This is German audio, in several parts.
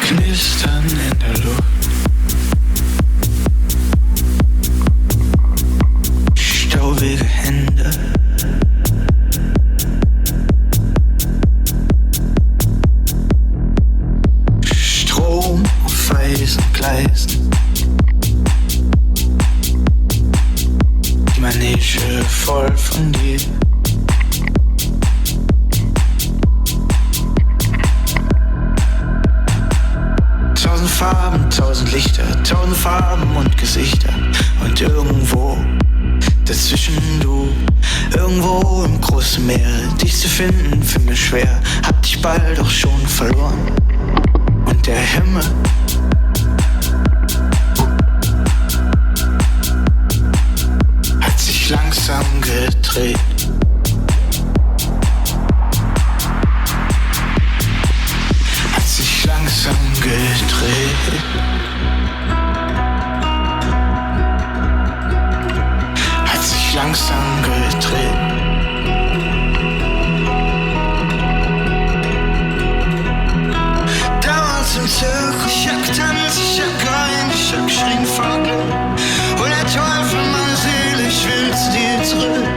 Knistern in der Luft. Staubige Hände. Strom auf weißen Gleisen. Die Manege voll von dir. Tausend Farben, tausend Lichter, tausend Farben und Gesichter. Und irgendwo dazwischen du, irgendwo im großen Meer. Dich zu finden, für mich schwer. Hab dich bald auch schon verloren. Und der Himmel hat sich langsam gedreht. Hat sich langsam gedreht. Hat sich langsam gedreht. Damals im Zirkus, ich hab getanzt, ich hab geweint, ich hab geschrien vor Glück. Und der Teufel, meine Seele, ich will zu dir zurück.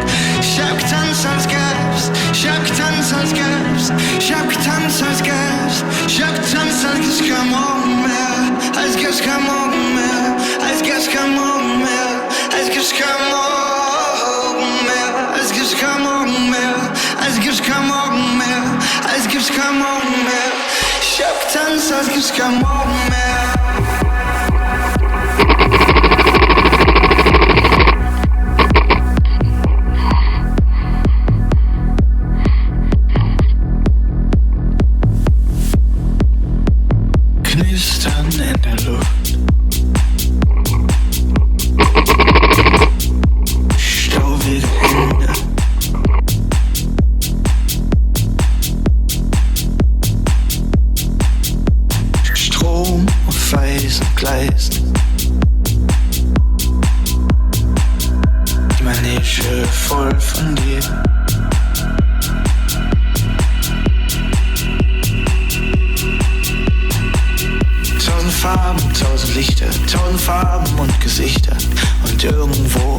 Ich hab getanzt als gäb's, ich hab getanzt als gäb's, ich hab getanzt als gäb's, ich hab getanzt als gäb's kein Morgen mehr, als gäb's kein Morgen mehr, als gäb's kein Morgen mehr, als gäb's kein Morgen mehr, als gäb's kein Morgen mehr, als gäb's kein Morgen mehr, als gäb's kein Morgen mehr. Ich hab getanzt, als gäb's kein Morgen mehr. Knistern in der Luft. Staubige Hände. Strom auf weißen Gleisen. Die Manege voll von dir. Tausend Farben, tausend Lichter, tausend Farben und Gesichter. Und irgendwo